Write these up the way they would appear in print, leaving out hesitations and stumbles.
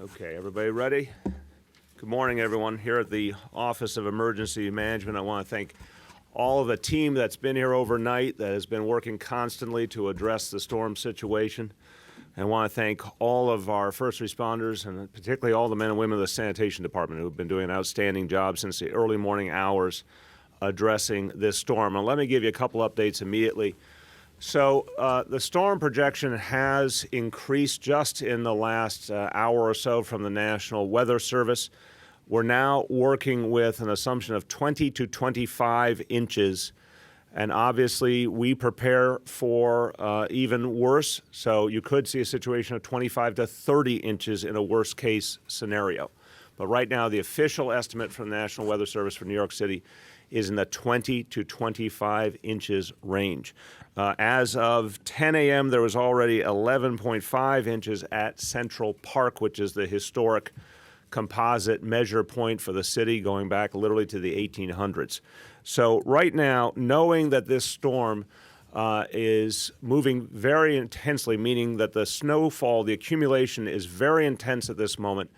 Okay, everybody ready? Good morning, everyone. Here at the Office of Emergency Management, I want to thank all of the team that's been here overnight that has been working constantly to address the storm situation. I want to thank all of our first responders and particularly all the men and women of the sanitation department who have been doing an outstanding job since the early morning hours addressing this storm. And let me give you a couple updates immediately. So the storm projection has increased just in the last hour or so from the National Weather Service. We're now working with an assumption of 20 to 25 inches. And obviously, we prepare for even worse. So you could see a situation of 25 to 30 inches in a worst case scenario. But right now, the official estimate from the National Weather Service for New York City is in the 20 to 25 inches range. As of 10 a.m., there was already 11.5 inches at Central Park, which is the historic composite measure point for the city going back literally to the 1800s. So right now, knowing that this storm is moving very intensely, meaning that the snowfall, the accumulation is very intense at this moment.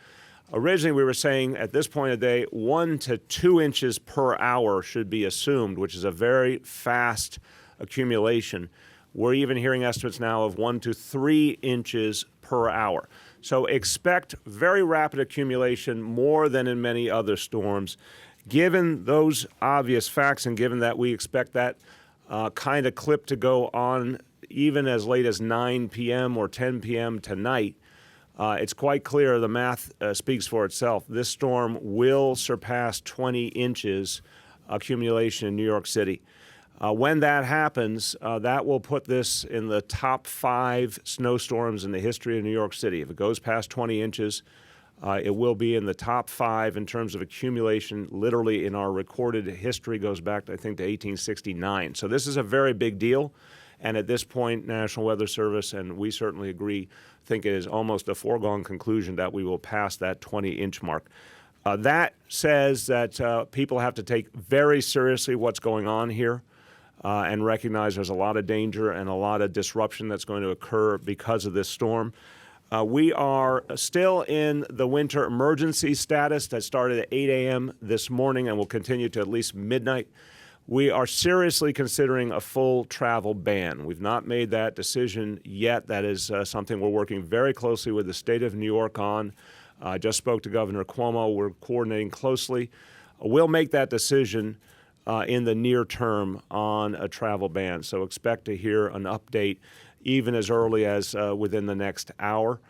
Originally, we were saying at this point of day, 1 to 2 inches per hour should be assumed, which is a very fast accumulation. We're even hearing estimates now of 1 to 3 inches per hour. So expect very rapid accumulation, more than in many other storms. Given those obvious facts and given that we expect that kind of clip to go on even as late as 9 p.m. or 10 p.m. tonight, it's quite clear the math speaks for itself. This storm will surpass 20 inches accumulation in New York City. When that happens, that will put this in the top 5 snowstorms in the history of New York City. If it goes past 20 inches, it will be in the top 5 in terms of accumulation. Literally in our recorded history goes back, I think, to 1869. So this is a very big deal. And at this point, National Weather Service, and we certainly agree, think it is almost a foregone conclusion that we will pass that 20-inch mark. That says that people have to take very seriously what's going on here and recognize there's a lot of danger and a lot of disruption that's going to occur because of this storm. We are still in the winter emergency status that started at 8 a.m. this morning and will continue to at least midnight. We are seriously considering a full travel ban. We've not made that decision yet. That is something we're working very closely with the state of New York on. I just spoke to Governor Cuomo. We're coordinating closely. We'll make that decision in the near term on a travel ban. So expect to hear an update even as early as within the next hour.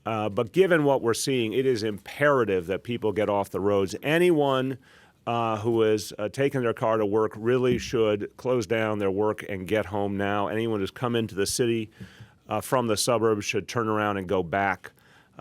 But given what we're seeing, it is imperative that people get off the roads. Anyone who has taken their car to work really should close down their work and get home now. Anyone who's come into the city from the suburbs should turn around and go back.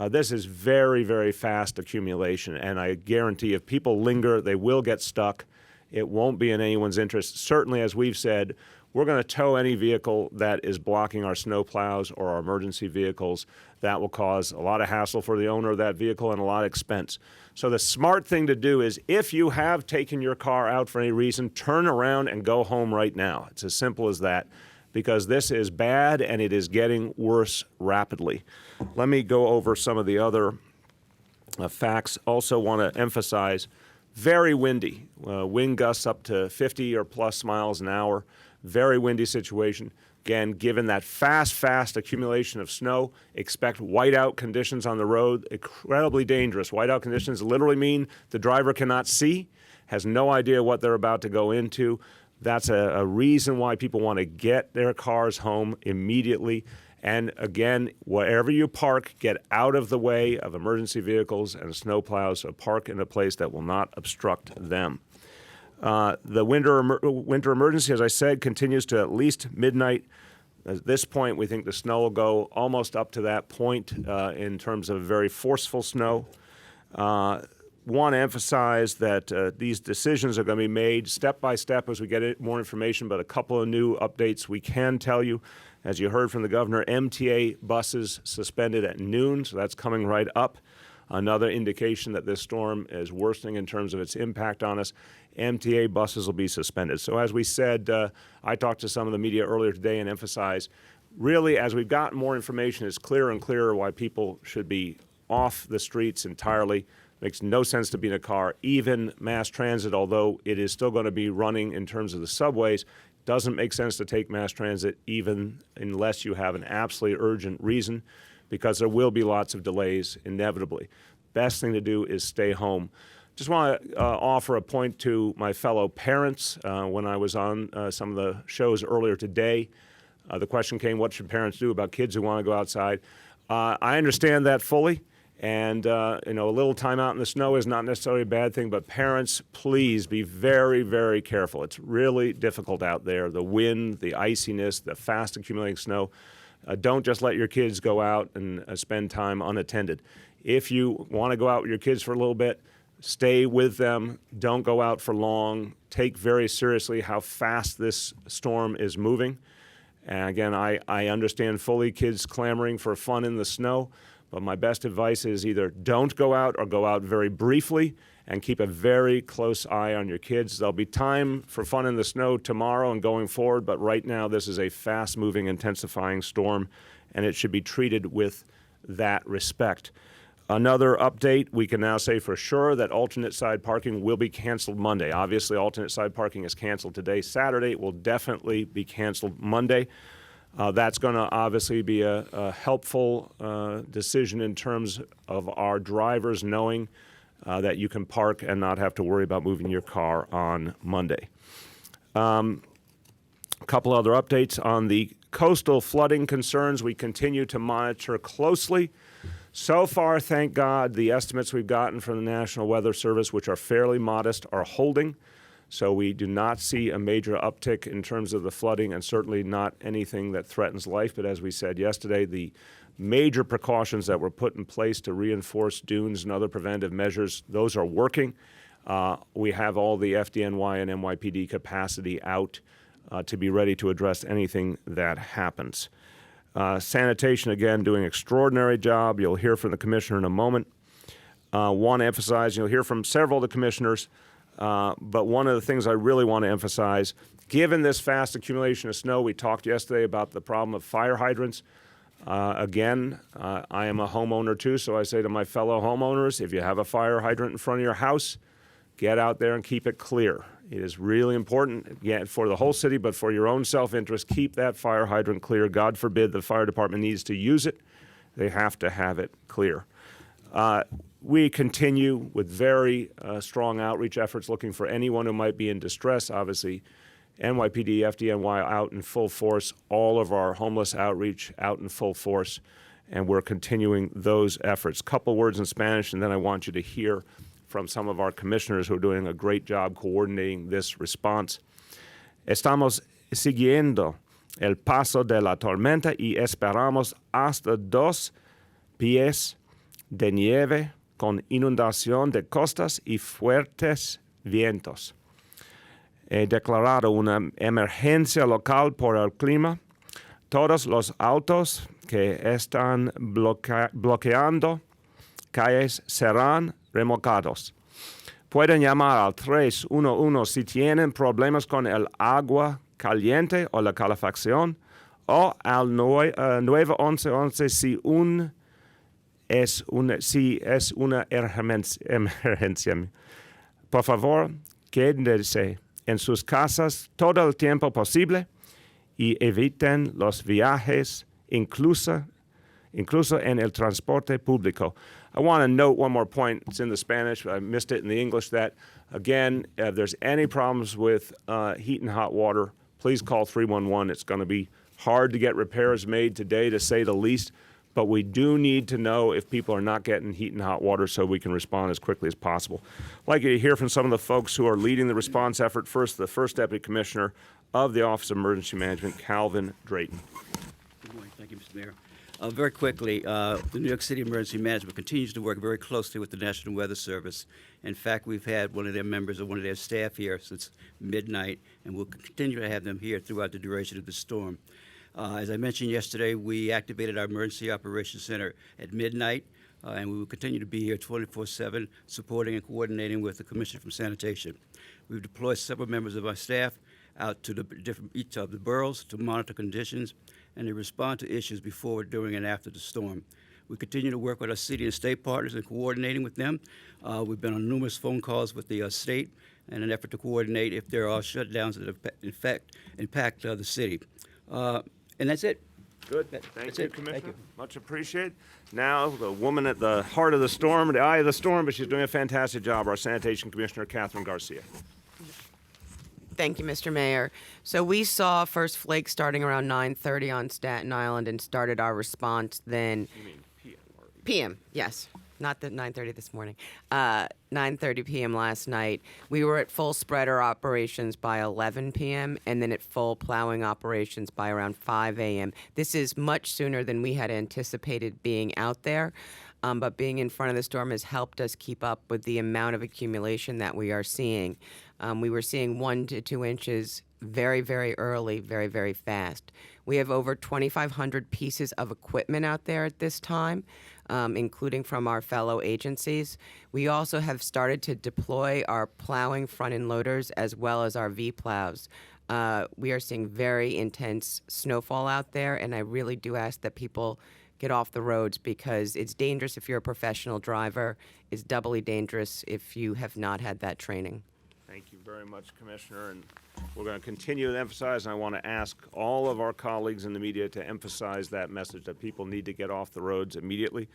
This is very, very fast accumulation, and I guarantee if people linger, they will get stuck. It won't be in anyone's interest. Certainly, as we've said, we're going to tow any vehicle that is blocking our snow plows or our emergency vehicles. That will cause a lot of hassle for the owner of that vehicle and a lot of expense. So the smart thing to do is if you have taken your car out for any reason, turn around and go home right now. It's as simple as that, because this is bad and it is getting worse rapidly. Let me go over some of the other facts. Also want to emphasize, very windy. Wind gusts up to 50 or plus miles an hour. Very windy situation. Again, given that fast accumulation of snow, expect whiteout conditions on the road, incredibly dangerous. Whiteout conditions literally mean the driver cannot see, has no idea what they're about to go into. That's a reason why people want to get their cars home immediately. And again, wherever you park, get out of the way of emergency vehicles and snowplows, so park in a place that will not obstruct them. The winter emergency, as I said, continues to at least midnight. At this point, we think the snow will go almost up to that point in terms of very forceful snow. Want to emphasize that these decisions are going to be made step by step as we get more information, but a couple of new updates we can tell you. As you heard from the governor, MTA buses suspended at noon, so that's coming right up. Another indication that this storm is worsening in terms of its impact on us. MTA buses will be suspended. So as we said, I talked to some of the media earlier today and emphasized, really, as we've gotten more information, it's clearer and clearer why people should be off the streets entirely. Makes no sense to be in a car. Even mass transit, although it is still going to be running in terms of the subways, doesn't make sense to take mass transit even unless you have an absolutely urgent reason, because there will be lots of delays inevitably. Best thing to do is stay home. Just want to offer a point to my fellow parents. When I was on some of the shows earlier today, the question came, what should parents do about kids who want to go outside? I understand that fully. And, a little time out in the snow is not necessarily a bad thing, but parents, please be very, very careful. It's really difficult out there. The wind, the iciness, the fast accumulating snow. Don't just let your kids go out and spend time unattended. If you want to go out with your kids for a little bit, stay with them. Don't go out for long. Take very seriously how fast this storm is moving. And again, I understand fully kids clamoring for fun in the snow. But my best advice is either don't go out or go out very briefly and keep a very close eye on your kids. There'll be time for fun in the snow tomorrow and going forward, but right now this is a fast-moving, intensifying storm, and it should be treated with that respect. Another update, we can now say for sure that alternate side parking will be canceled Monday. Obviously, alternate side parking is canceled today. Saturday, it will definitely be canceled Monday. That's going to obviously be a helpful decision in terms of our drivers knowing that you can park and not have to worry about moving your car on Monday. A couple other updates on the coastal flooding concerns we continue to monitor closely. So far, thank God, the estimates we've gotten from the National Weather Service, which are fairly modest, are holding. So we do not see a major uptick in terms of the flooding, and certainly not anything that threatens life. But as we said yesterday, the major precautions that were put in place to reinforce dunes and other preventive measures, those are working. We have all the FDNY and NYPD capacity out to be ready to address anything that happens. Sanitation, again, doing an extraordinary job. You'll hear from the commissioner in a moment. Want to emphasize, you'll hear from several of the commissioners, but one of the things I really want to emphasize, given this fast accumulation of snow, we talked yesterday about the problem of fire hydrants. Again, I am a homeowner too, so I say to my fellow homeowners, if you have a fire hydrant in front of your house, get out there and keep it clear. It is really important, again, for the whole city, but for your own self-interest, keep that fire hydrant clear. God forbid the fire department needs to use it. They have to have it clear. We continue with very strong outreach efforts looking for anyone who might be in distress. Obviously, NYPD, FDNY out in full force, all of our homeless outreach out in full force, and we're continuing those efforts. Couple words in Spanish, and then I want you to hear from some of our commissioners who are doing a great job coordinating this response. Estamos siguiendo el paso de la tormenta y esperamos hasta 2 pies de nieve con inundación de costas y fuertes vientos. He declarado una emergencia local por el clima. Todos los autos que están bloqueando calles serán remolcados. Pueden llamar al 311 si tienen problemas con el agua caliente o la calefacción, o al 911 si es una emergencia. Por favor, quédense en sus casas todo el tiempo posible y eviten los viajes, incluso en el transporte público. I want to note one more point. It's in the Spanish, but I missed it in the English, that, again, if there's any problems with heat and hot water, please call 311. It's going to be hard to get repairs made today, to say the least, but we do need to know if people are not getting heat and hot water so we can respond as quickly as possible. I'd like you to hear from some of the folks who are leading the response effort. First, the First Deputy Commissioner of the Office of Emergency Management, Calvin Drayton. Good morning. Thank you, Mr. Mayor. Very quickly, the New York City Emergency Management continues to work very closely with the National Weather Service. In fact, we've had one of their members or one of their staff here since midnight, and we'll continue to have them here throughout the duration of the storm. As I mentioned yesterday, we activated our Emergency Operations Center at midnight, and we will continue to be here 24/7, supporting and coordinating with the Commissioner from Sanitation. We've deployed several members of our staff out to each of the boroughs to monitor conditions and to respond to issues before, during, and after the storm. We continue to work with our city and state partners and coordinating with them. We've been on numerous phone calls with the state in an effort to coordinate if there are shutdowns that impact the city. And that's it. Good. That's Thank you, it. Commissioner. Thank you. Much appreciated. Now, the woman at the heart of the storm, the eye of the storm, but she's doing a fantastic job, our Sanitation Commissioner, Catherine Garcia. Thank you, Mr. Mayor. So we saw first flake starting around 9:30 on Staten Island and started our response then. You mean PM or PM, yes. Not the 9:30 this morning. 9:30 p.m. last night. We were at full spreader operations by 11 p.m. and then at full plowing operations by around 5 a.m. This is much sooner than we had anticipated being out there, but being in front of the storm has helped us keep up with the amount of accumulation that we are seeing. We were seeing 1 to 2 inches very, very early, very, very fast. We have over 2,500 pieces of equipment out there at this time, including from our fellow agencies. We also have started to deploy our plowing front-end loaders as well as our V-plows. We are seeing very intense snowfall out there, and I really do ask that people get off the roads because it's dangerous if you're a professional driver. It's doubly dangerous if you have not had that training. Thank you very much, Commissioner, and we're going to continue to emphasize, and I want to ask all of our colleagues in the media to emphasize that message, that people need to get off the roads immediately.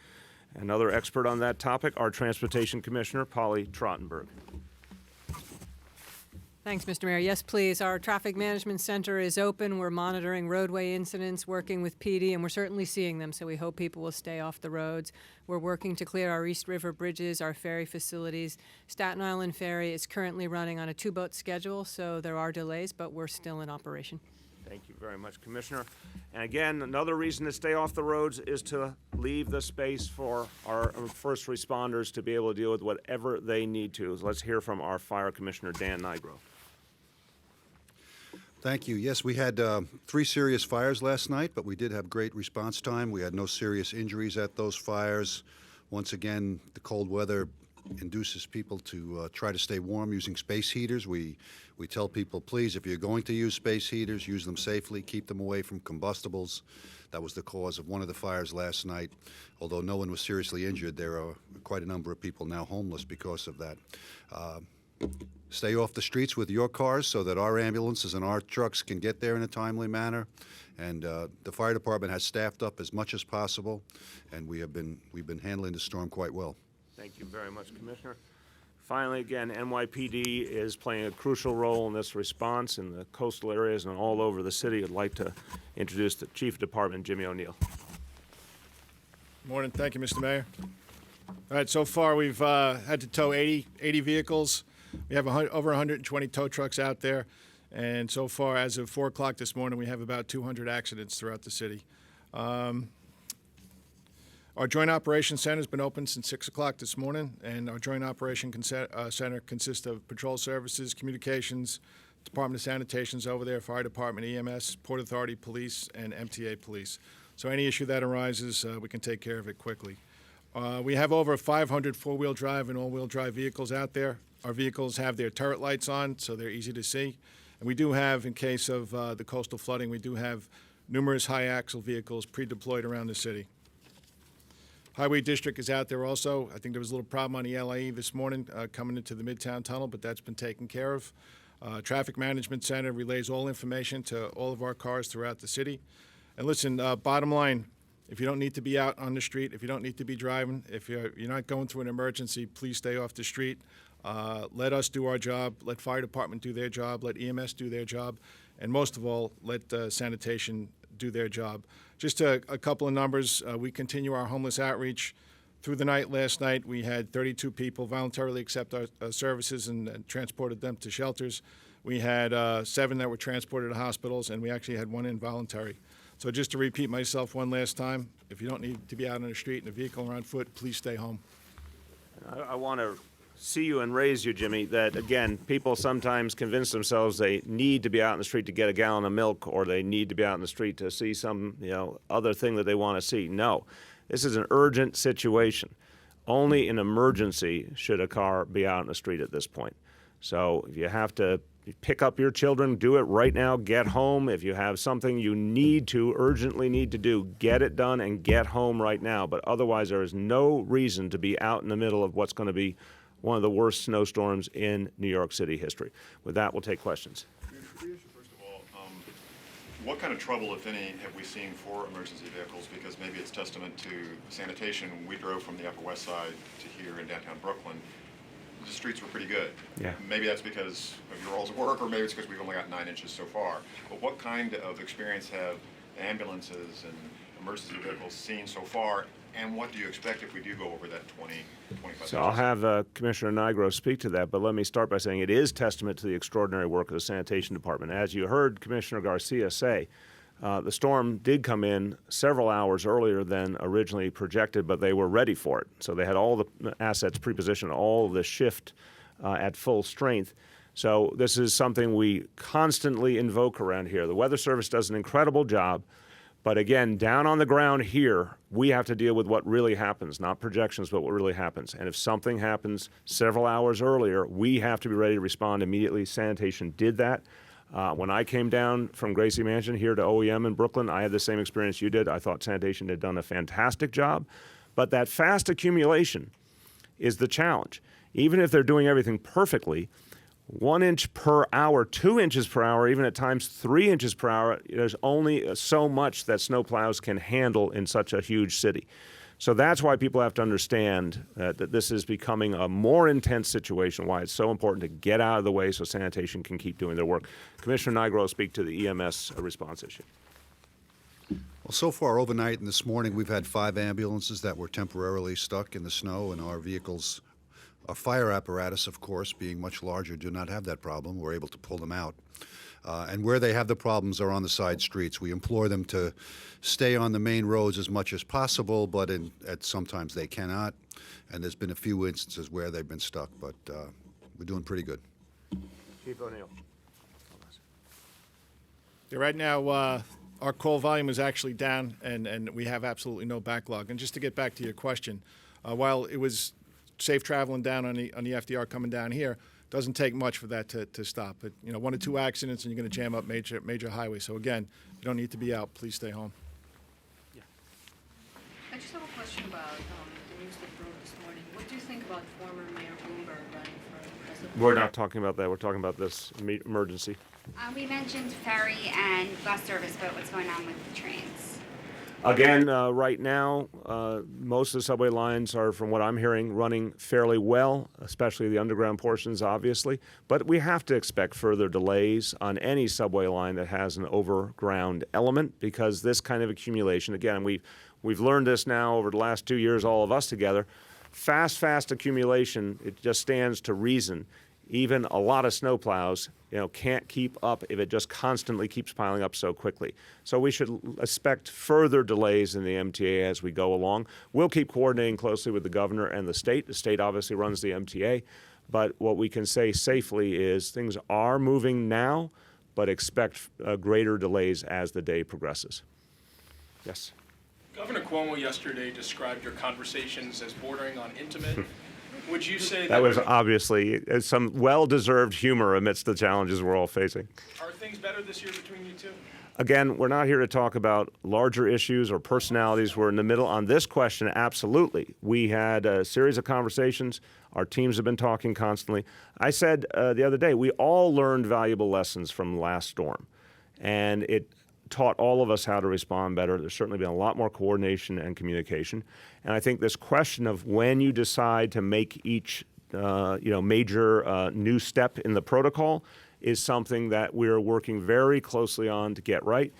Another expert on that topic, our Transportation Commissioner, Polly Trottenberg. Thanks, Mr. Mayor. Yes, please. Our Traffic Management Center is open. We're monitoring roadway incidents, working with PD, and we're certainly seeing them, so we hope people will stay off the roads. We're working to clear our East River bridges, our ferry facilities. Staten Island Ferry is currently running on a 2-boat schedule, so there are delays, but we're still in operation. Thank you very much, Commissioner. And again, another reason to stay off the roads is to leave the space for our first responders to be able to deal with whatever they need to. So let's hear from our Fire Commissioner, Dan Nigro. Thank you. Yes, we had 3 serious fires last night, but we did have great response time. We had no serious injuries at those fires. Once again, the cold weather induces people to try to stay warm using space heaters. We tell people, please, if you're going to use space heaters, use them safely, keep them away from combustibles. That was the cause of one of the fires last night. Although no one was seriously injured, there are quite a number of people now homeless because of that. Stay off the streets with your cars so that our ambulances and our trucks can get there in a timely manner. And the fire department has staffed up as much as possible, and we've been handling the storm quite well. Thank you very much, Commissioner. Finally, again, NYPD is playing a crucial role in this response in the coastal areas and all over the city. I'd like to introduce the Chief of Department, Jimmy O'Neill. Morning. Thank you, Mr. Mayor. All right, so far we've had to tow 80 vehicles. We have over 120 tow trucks out there, and so far, as of 4 o'clock this morning, we have about 200 accidents throughout the city. Our Joint Operations Center has been open since 6 o'clock this morning, and our Joint Operations Center consists of patrol services, communications, Department of Sanitation's over there, Fire Department, EMS, Port Authority Police, and MTA Police. So any issue that arises, we can take care of it quickly. We have over 500 four-wheel drive and all-wheel drive vehicles out there. Our vehicles have their turret lights on, so they're easy to see. And we do have, in case of the coastal flooding, we do have numerous high-axle vehicles pre-deployed around the city. Highway District is out there also. I think there was a little problem on the LIE this morning coming into the Midtown Tunnel, but that's been taken care of. Traffic Management Center relays all information to all of our cars throughout the city. And listen, bottom line, if you don't need to be out on the street, if you don't need to be driving, if you're not going through an emergency, please stay off the street. Let us do our job. Let Fire Department do their job. Let EMS do their job. And most of all, let sanitation do their job. Just a couple of numbers. We continue our homeless outreach. Through the night last night, we had 32 people voluntarily accept our services and transported them to shelters. We had 7 that were transported to hospitals, and we actually had 1 involuntary. So just to repeat myself one last time, if you don't need to be out on the street in a vehicle or on foot, please stay home. I want to see you and raise you, Jimmy, that, again, people sometimes convince themselves they need to be out in the street to get a gallon of milk, or they need to be out in the street to see some, other thing that they want to see. No, this is an urgent situation. Only in emergency should a car be out in the street at this point. So if you have to pick up your children, do it right now, get home. If you have something you urgently need to do, get it done and get home right now. But otherwise, there is no reason to be out in the middle of what's going to be one of the worst snowstorms in New York City history. With that, we'll take questions. First of all, what kind of trouble, if any, have we seen for emergency vehicles? Because maybe it's testament to sanitation. When we drove from the Upper West Side to here in downtown Brooklyn, the streets were pretty good. Yeah. Maybe that's because of your all's work, or maybe it's because we've only got 9 inches so far. But what kind of experience have ambulances and emergency vehicles seen so far? And what do you expect if we do go over that 20, 25 So I'll have Commissioner Nigro speak to that, but let me start by saying it is testament to the extraordinary work of the sanitation department. As you heard Commissioner Garcia say, the storm did come in several hours earlier than originally projected, but they were ready for it. So they had all the assets prepositioned, all of the shift at full strength. So this is something we constantly invoke around here. The Weather Service does an incredible job. But again, down on the ground here, we have to deal with what really happens, not projections, but what really happens. And if something happens several hours earlier, we have to be ready to respond immediately. Sanitation did that. When I came down from Gracie Mansion here to OEM in Brooklyn, I had the same experience you did. I thought sanitation had done a fantastic job. But that fast accumulation is the challenge. Even if they're doing everything perfectly, 1 inch per hour, 2 inches per hour, even at times 3 inches per hour, there's only so much that snowplows can handle in such a huge city. So that's why people have to understand that this is becoming a more intense situation, why it's so important to get out of the way so sanitation can keep doing their work. Commissioner Nigro will speak to the EMS response issue. Well, so far overnight and this morning, we've had 5 ambulances that were temporarily stuck in the snow, and our vehicles, our fire apparatus, of course, being much larger, do not have that problem. We're able to pull them out. And where they have the problems are on the side streets. We implore them to stay on the main roads as much as possible, but sometimes they cannot. And there's been a few instances where they've been stuck, but we're doing pretty good. Chief O'Neill. Yeah, right now, our call volume is actually down, and we have absolutely no backlog. And just to get back to your question, while it was safe traveling down on the FDR coming down here, doesn't take much for that to stop. But 1 or 2 accidents, and you're going to jam up major highways. So again, you don't need to be out. Please stay home. I just have a question about the news that broke this morning. What do you think about former Mayor Bloomberg running for president? We're not talking about that. We're talking about this emergency. We mentioned ferry and bus service, but what's going on with the trains? Again, right now, most of the subway lines are, from what I'm hearing, running fairly well, especially the underground portions, obviously. But we have to expect further delays on any subway line that has an overground element, because this kind of accumulation, again, we've learned this now over the last 2 years, all of us together. Fast accumulation, it just stands to reason. Even a lot of snowplows, can't keep up if it just constantly keeps piling up so quickly. So we should expect further delays in the MTA as we go along. We'll keep coordinating closely with the governor and the state. The state obviously runs the MTA. But what we can say safely is things are moving now, but expect greater delays as the day progresses. Yes. Governor Cuomo yesterday described your conversations as bordering on intimate. Would you say That was obviously some well-deserved humor amidst the challenges we're all facing. Are things better this year between you two? Again, we're not here to talk about larger issues or personalities. We're in the middle on this question, absolutely. We had a series of conversations. Our teams have been talking constantly. I said the other day, we all learned valuable lessons from last storm, and it taught all of us how to respond better. There's certainly been a lot more coordination and communication. And I think this question of when you decide to make each major new step in the protocol is something that we're working very closely on to get right.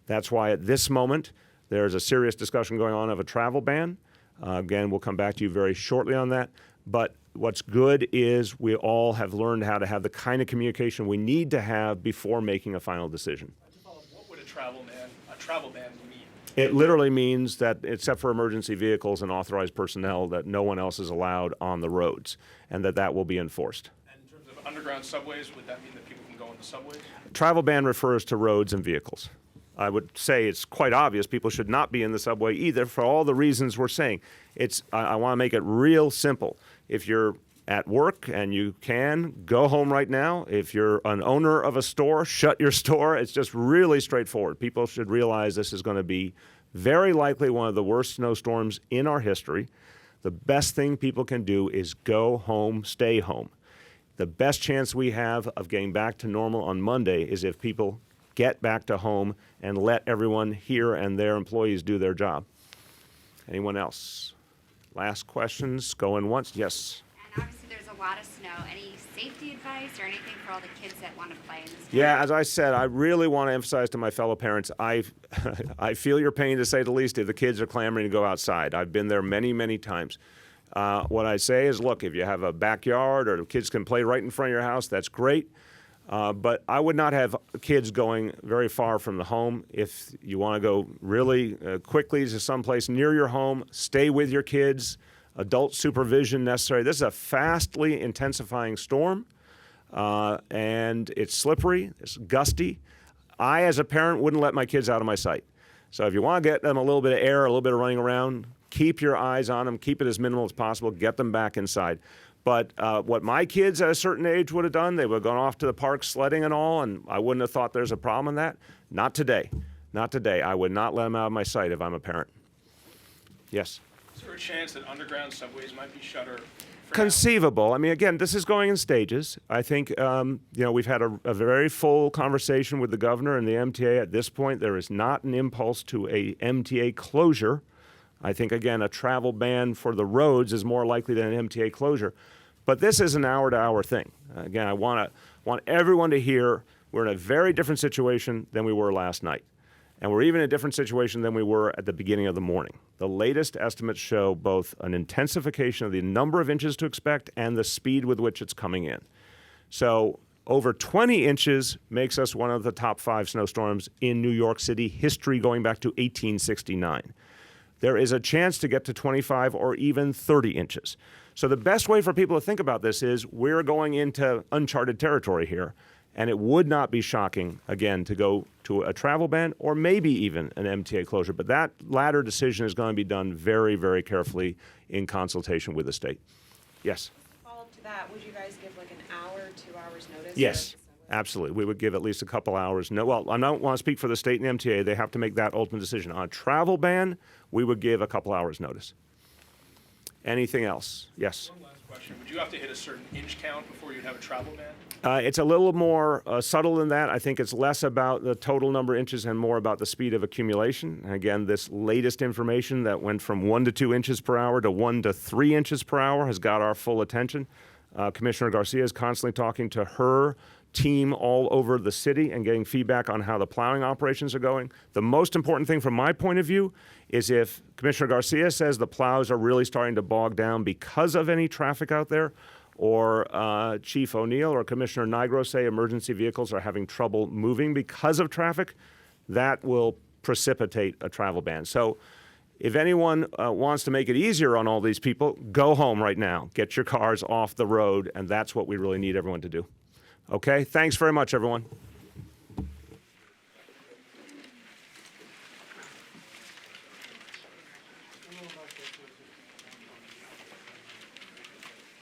That's why at this moment, there's a serious discussion going on of a travel ban. Again, we'll come back to you very shortly on that. But what's good is we all have learned how to have the kind of communication we need to have before making a final decision. What would a travel ban mean? It literally means that, except for emergency vehicles and authorized personnel, that no one else is allowed on the roads, and that will be enforced. And in terms of underground subways, would that mean that people can go on the subways? Travel ban refers to roads and vehicles. I would say it's quite obvious people should not be in the subway either for all the reasons we're saying. I want to make it real simple. If you're at work and you can, go home right now. If you're an owner of a store, shut your store. It's just really straightforward. People should realize this is going to be very likely one of the worst snowstorms in our history. The best thing people can do is go home, stay home. The best chance we have of getting back to normal on Monday is if people get back to home and let everyone here and their employees do their job. Anyone else? Last questions, going once? Yes. And obviously there's a lot of snow. Any safety advice or anything for all the kids that want to play in the snow? Yeah, as I said, I really want to emphasize to my fellow parents, I feel your pain, to say the least, if the kids are clamoring to go outside. I've been there many, many times. What I say is, look, if you have a backyard or the kids can play right in front of your house, that's great. But I would not have kids going very far from the home. If you want to go really quickly to someplace near your home, stay with your kids. Adult supervision necessary. This is a fastly intensifying storm, and it's slippery, it's gusty. I, as a parent, wouldn't let my kids out of my sight. So if you want to get them a little bit of air, a little bit of running around, keep your eyes on them, keep it as minimal as possible, get them back inside. But what my kids at a certain age would have done, they would have gone off to the park sledding and all, and I wouldn't have thought there's a problem in that. Not today. Not today. I would not let them out of my sight if I'm a parent. Yes? Is there a chance that underground subways might be shuttered? Conceivable. I mean, again, this is going in stages. I think, we've had a very full conversation with the governor and the MTA. At this point, there is not an impulse to a MTA closure. I think, again, a travel ban for the roads is more likely than an MTA closure. But this is an hour-to-hour thing. Again, I want everyone to hear we're in a very different situation than we were last night. And we're even in a different situation than we were at the beginning of the morning. The latest estimates show both an intensification of the number of inches to expect and the speed with which it's coming in. So over 20 inches makes us one of the top 5 snowstorms in New York City history going back to 1869. There is a chance to get to 25 or even 30 inches. So the best way for people to think about this is we're going into uncharted territory here. And it would not be shocking, again, to go to a travel ban or maybe even an MTA closure. But that latter decision is going to be done very, very carefully in consultation with the state. Yes? Follow up to that, would you guys give like an hour, 2 hours notice? Yes, absolutely. We would give at least a couple hours. No, well, I don't want to speak for the state and MTA. They have to make that ultimate decision. On a travel ban, we would give a couple hours notice. Anything else? Yes? One last question. Would you have to hit a certain inch count before you'd have a travel ban? It's a little more subtle than that. I think it's less about the total number of inches and more about the speed of accumulation. And again, this latest information that went from 1 to 2 inches per hour to 1 to 3 inches per hour has got our full attention. Commissioner Garcia is constantly talking to her team all over the city and getting feedback on how the plowing operations are going. The most important thing from my point of view is if Commissioner Garcia says the plows are really starting to bog down because of any traffic out there, or Chief O'Neill or Commissioner Nigro say emergency vehicles are having trouble moving because of traffic, that will precipitate a travel ban. So if anyone wants to make it easier on all these people, go home right now. Get your cars off the road, and that's what we really need everyone to do. Okay? Thanks very much, everyone.